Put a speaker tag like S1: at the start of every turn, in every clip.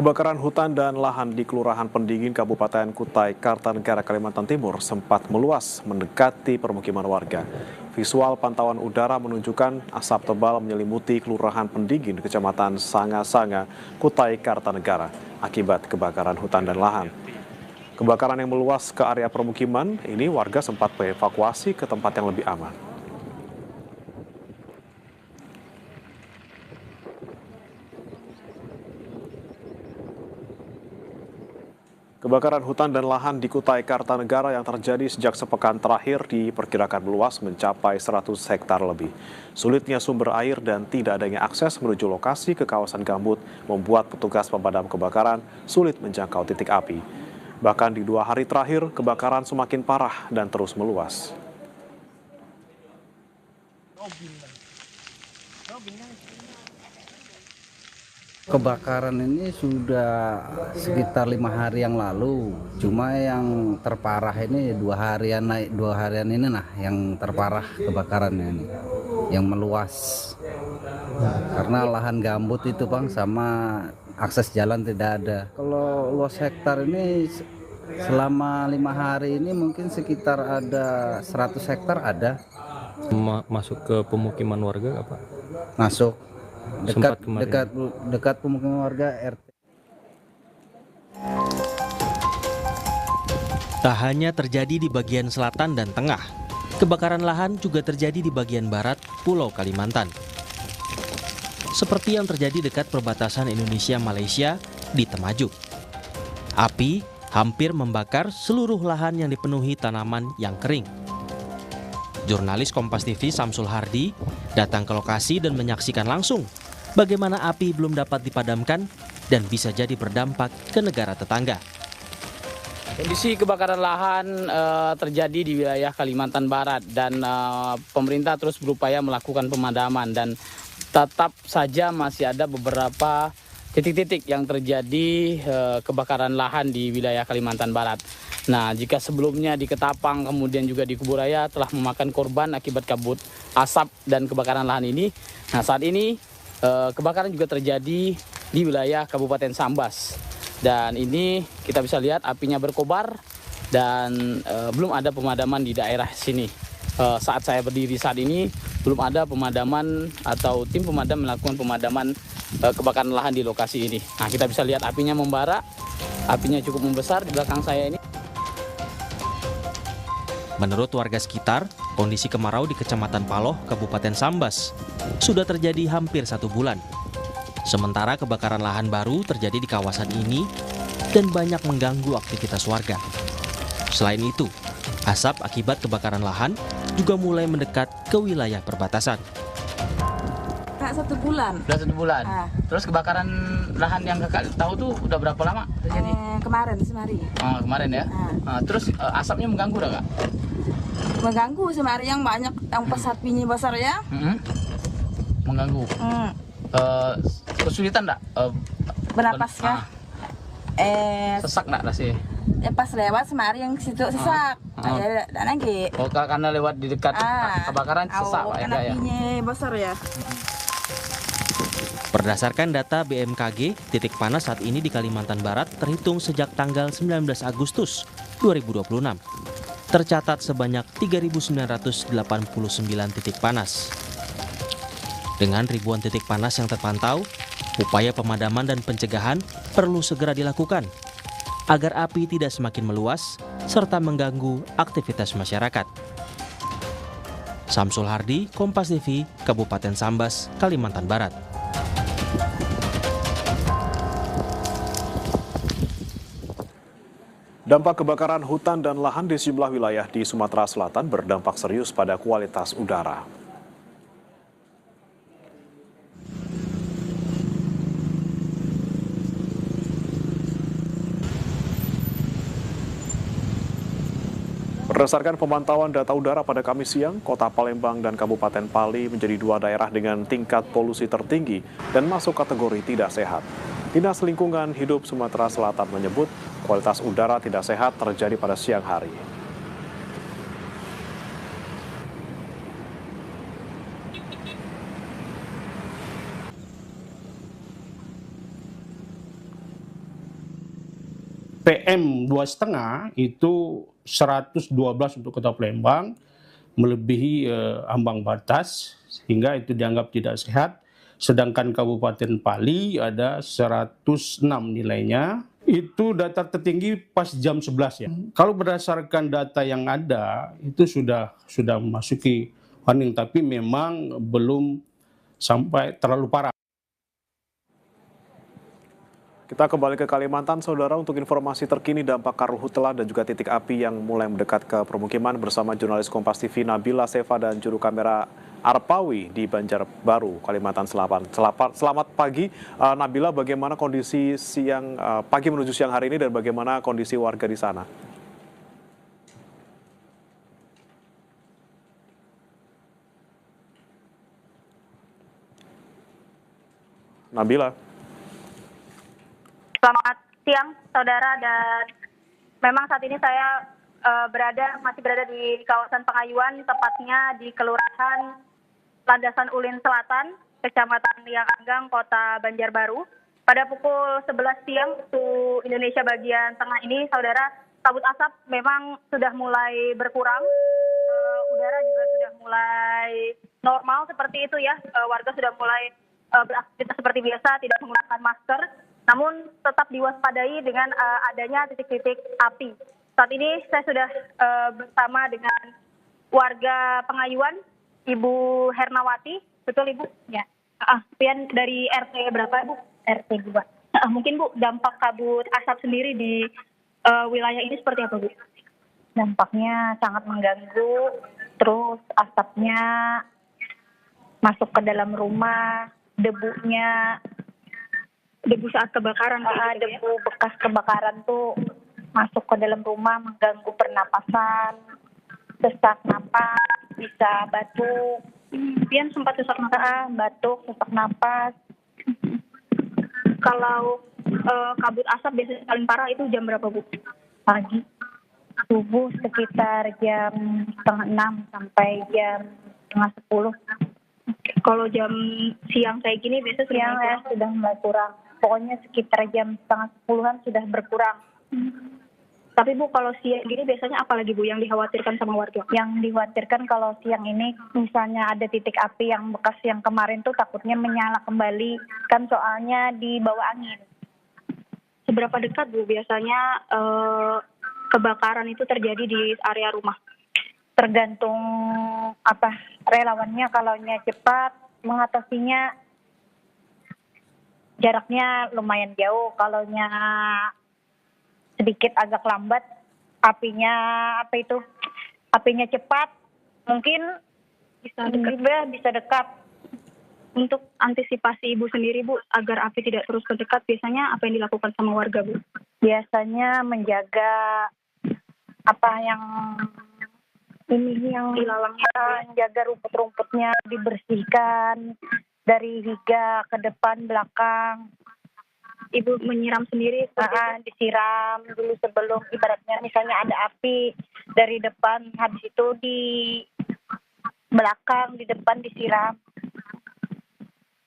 S1: Kebakaran hutan dan lahan di Kelurahan Pendingin, Kabupaten Kutai Kartanegara, Kalimantan Timur sempat meluas mendekati permukiman warga. Visual pantauan udara menunjukkan asap tebal menyelimuti Kelurahan Pendingin, Kecamatan Sanga-Sanga, Kutai Kartanegara akibat kebakaran hutan dan lahan. Kebakaran yang meluas ke area permukiman ini warga sempat dievakuasi ke tempat yang lebih aman. Kebakaran hutan dan lahan di Kutai Kartanegara yang terjadi sejak sepekan terakhir diperkirakan meluas mencapai 100 hektar lebih. Sulitnya sumber air dan tidak adanya akses menuju lokasi ke kawasan gambut membuat petugas pemadam kebakaran sulit menjangkau titik api. Bahkan di 2 hari terakhir, kebakaran semakin parah dan terus meluas.
S2: Kebakaran ini sudah sekitar 5 hari yang lalu. Cuma yang terparah ini 2 harian naik 2 harian ini yang terparah kebakarannya ini, yang meluas. Karena lahan gambut itu Bang, sama akses jalan tidak ada. Kalau luas hektar ini selama 5 hari ini mungkin sekitar ada 100 hektar ada.
S3: Masuk ke pemukiman warga apa?
S2: Masuk. Dekat pemukiman warga RT.
S4: Tak hanya terjadi di bagian selatan dan tengah, kebakaran lahan juga terjadi di bagian barat Pulau Kalimantan. Seperti yang terjadi dekat perbatasan Indonesia-Malaysia di Temajuk. Api hampir membakar seluruh lahan yang dipenuhi tanaman yang kering. Jurnalis Kompas TV Samsul Hardi datang ke lokasi dan menyaksikan langsung bagaimana api belum dapat dipadamkan dan bisa jadi berdampak ke negara tetangga.
S5: Kondisi kebakaran lahan terjadi di wilayah Kalimantan Barat dan pemerintah terus berupaya melakukan pemadaman dan tetap saja masih ada beberapa titik-titik yang terjadi kebakaran lahan di wilayah Kalimantan Barat. Nah, jika sebelumnya di Ketapang kemudian juga di Kuburaya telah memakan korban akibat kabut asap dan kebakaran lahan ini, nah saat ini kebakaran juga terjadi di wilayah Kabupaten Sambas. Dan ini kita bisa lihat apinya berkobar dan belum ada pemadaman di daerah sini. Saat saya berdiri saat ini belum ada pemadaman atau tim pemadam melakukan pemadaman kebakaran lahan di lokasi ini. Nah, kita bisa lihat apinya membara, apinya cukup membesar di belakang saya ini.
S4: Menurut warga sekitar, kondisi kemarau di Kecamatan Paloh, Kabupaten Sambas, sudah terjadi hampir 1 bulan. Sementara kebakaran lahan baru terjadi di kawasan ini dan banyak mengganggu aktivitas warga. Selain itu, asap akibat kebakaran lahan juga mulai mendekat ke wilayah perbatasan.
S6: Kak, 1 bulan.
S5: Sudah 1 bulan. Terus kebakaran lahan yang kakak tahu tuh udah berapa lama terjadi?
S6: Kemarin semari.
S5: Kemarin ya. Terus asapnya mengganggu dah kak?
S6: Mengganggu semari yang banyak yang pesatpinya besar ya.
S5: Mengganggu. Kesulitan enggak?
S6: Bernapas kah?
S5: Sesak enggak rasanya?
S6: Pas lewat semari yang situ sesak. Ya dan lagi.
S5: Oh, karena lewat di dekat kebakaran sesak Pak
S6: ya. Apinya besar ya.
S4: Berdasarkan data BMKG, titik panas saat ini di Kalimantan Barat terhitung sejak tanggal 19 Agustus 2026. Tercatat sebanyak 3.989 titik panas. Dengan ribuan titik panas yang terpantau, upaya pemadaman dan pencegahan perlu segera dilakukan agar api tidak semakin meluas serta mengganggu aktivitas masyarakat. Samsul Hardi, Kompas TV, Kabupaten Sambas, Kalimantan Barat.
S1: Dampak kebakaran hutan dan lahan di sejumlah wilayah di Sumatera Selatan berdampak serius pada kualitas udara. Berdasarkan pemantauan data udara pada Kamis siang, Kota Palembang dan Kabupaten Pali menjadi 2 daerah dengan tingkat polusi tertinggi dan masuk kategori tidak sehat. Dinas Lingkungan Hidup Sumatera Selatan menyebut kualitas udara tidak sehat terjadi pada siang hari.
S7: PM2,5 itu 112 untuk Kota Palembang, melebihi ambang batas sehingga itu dianggap tidak sehat. Sedangkan Kabupaten Pali ada 106 nilainya. Itu data tertinggi pas jam 11 ya. Kalau berdasarkan data yang ada itu sudah memasuki warning, tapi memang belum sampai terlalu parah.
S1: Kita kembali ke Kalimantan, Saudara, untuk informasi terkini dampak karhutla dan juga titik api yang mulai mendekat ke permukiman bersama jurnalis Kompas TV Nabila Seva dan juru kamera Arpawi di Banjarbaru, Kalimantan Selatan. Selamat pagi, Nabila. Bagaimana kondisi siang pagi menuju siang hari ini dan bagaimana kondisi warga di sana? Nabila.
S8: Selamat siang, saudara, dan memang saat ini saya masih berada di kawasan Pengayuan, tepatnya di Kelurahan Landasan Ulin Selatan, Kecamatan Liang Anggang, Kota Banjarbaru. Pada pukul 11 siang waktu Indonesia bagian tengah ini, saudara, kabut asap memang sudah mulai berkurang. Udara juga sudah mulai normal seperti itu ya. Warga sudah mulai beraktivitas seperti biasa, tidak menggunakan masker. Namun tetap diwaspadai dengan adanya titik-titik api. Saat ini saya sudah bersama dengan warga Pengayuan, Ibu Hernawati. Betul Ibu? Ya. Pian dari RT berapa Bu? RT 2. Mungkin Bu, dampak kabut asap sendiri di wilayah ini seperti apa Bu? Dampaknya sangat mengganggu, terus asapnya masuk ke dalam rumah, debu saat kebakaran, debu bekas kebakaran tuh masuk ke dalam rumah, mengganggu pernapasan, sesak napas, bisa batuk. Pian sempat sesak napas, batuk, sesak napas. Kalau kabut asap biasanya paling parah itu jam berapa Bu? Pagi, subuh sekitar jam 5:30 sampai jam 9:30. Kalau jam siang kayak gini biasanya sudah mulai kurang. Pokoknya sekitar jam 9:30-an sudah berkurang. Tapi Bu, kalau siang gini biasanya apa lagi Bu yang dikhawatirkan sama warga? Yang dikhawatirkan kalau siang ini misalnya ada titik api yang bekas yang kemarin tuh takutnya menyala kembali. Kan soalnya di bawah angin. Seberapa dekat Bu biasanya kebakaran itu terjadi di area rumah? Tergantung relawannya, kalaunya cepat mengatasinya jaraknya lumayan jauh, kalaunya sedikit agak lambat apinya cepat mungkin bisa dekat. Untuk antisipasi Ibu sendiri Bu agar api tidak terus mendekat, biasanya apa yang dilakukan sama warga Bu? Biasanya menjaga yang dilalangnya, jaga rumput-rumputnya dibersihkan dari higa ke depan belakang. Ibu menyiram sendiri? Disiram dulu sebelum, ibaratnya misalnya ada api dari depan, habis itu di belakang, di depan disiram.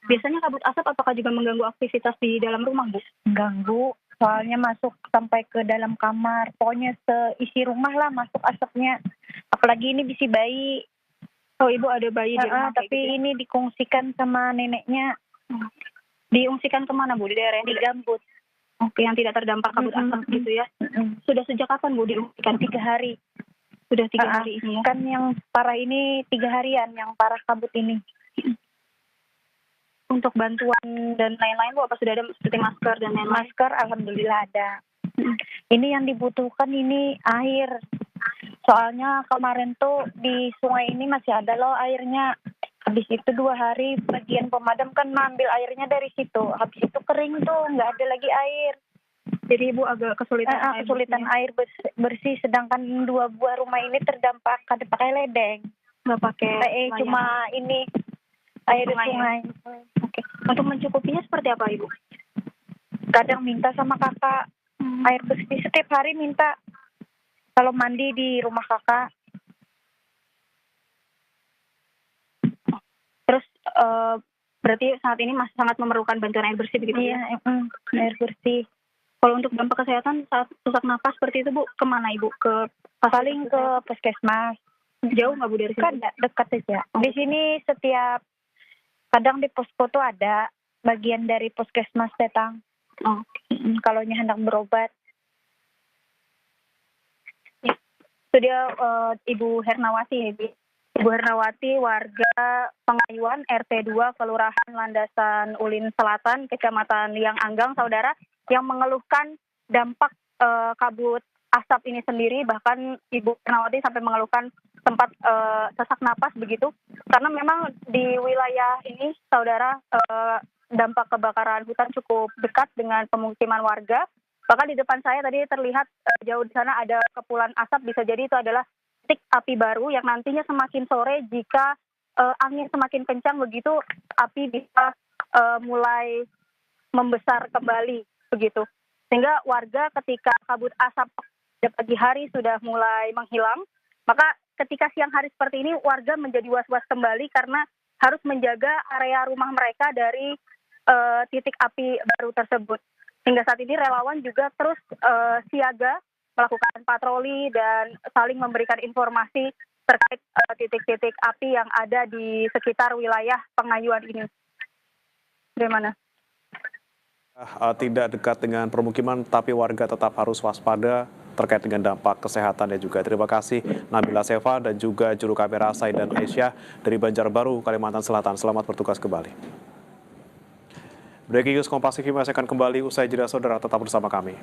S8: Biasanya kabut asap apakah juga mengganggu aktivitas di dalam rumah Bu? Mengganggu, soalnya masuk sampai ke dalam kamar, pokoknya seisi rumah lah masuk asapnya. Apalagi ini bisi bayi. Oh Ibu ada bayi di rumah tapi gitu ya? Ini dikungsikan sama neneknya. Diungsikan kemana Bu? Di daerah yang di Gambut. Oke, yang tidak terdampak kabut asap gitu ya. Sudah sejak kapan Bu diungsikan? 3 hari. Sudah 3 hari ini ya? Kan yang parah ini 3 harian, yang parah kabut ini. Untuk bantuan dan lain-lain Bu, apa sudah ada seperti masker dan lain-lain? Masker alhamdulillah ada. Ini yang dibutuhkan ini air. Soalnya kemarin tuh di sungai ini masih ada loh airnya. Habis itu 2 hari bagian pemadam kan ngambil airnya dari situ. Habis itu kering tuh, nggak ada lagi air. Jadi Ibu agak kesulitan air bersih. Sedangkan 2 buah rumah ini terdampak kada pakai ledeng. Nggak pakai cuma ini air sungai. Oke. Untuk mencukupinya seperti apa Ibu? Kadang minta sama kakak air bersih, setiap hari minta. Kalau mandi di rumah kakak. Terus berarti saat ini masih sangat memerlukan bantuan air bersih begitu ya? Iya, air bersih. Kalau untuk dampak kesehatan saat sesak napas seperti itu Bu, kemana Ibu?
S9: Paling ke puskesmas.
S8: Jauh nggak Bu dari sini?
S9: Kan dekat saja. Di sini setiap kadang di posko tuh ada bagian dari puskesmas datang.
S8: Oh.
S9: Kalau hendak berobat. Itu dia Ibu Hernawati ya, Bu.
S8: Ibu Hernawati, warga Pengayuan, RT 2, Kelurahan Landasan Ulin Selatan, Kecamatan Liang Anggang, saudara, yang mengeluhkan dampak kabut asap ini sendiri. Bahkan Ibu Hernawati sampai mengeluhkan sempat sesak napas begitu. Karena memang di wilayah ini, saudara, dampak kebakaran hutan cukup dekat dengan pemukiman warga. Bahkan di depan saya tadi terlihat jauh di sana ada kepulan asap, bisa jadi itu adalah titik api baru yang nantinya semakin sore jika angin semakin kencang begitu api bisa mulai membesar kembali begitu. Sehingga warga ketika kabut asap pada pagi hari sudah mulai menghilang, maka ketika siang hari seperti ini warga menjadi was-was kembali karena harus menjaga area rumah mereka dari titik api baru tersebut. Hingga saat ini relawan juga terus siaga melakukan patroli dan saling memberikan informasi terkait titik-titik api yang ada di sekitar wilayah Pengayuan ini. Bagaimana?
S1: Tidak dekat dengan permukiman, tapi warga tetap harus waspada terkait dengan dampak kesehatan dan juga. Terima kasih Nabila Seva dan juga juru kamera Saidan Aisyah dari Banjarbaru, Kalimantan Selatan. Selamat bertugas kembali. Breaking News Kompas TV masih akan kembali usai jeda, saudara, tetap bersama kami.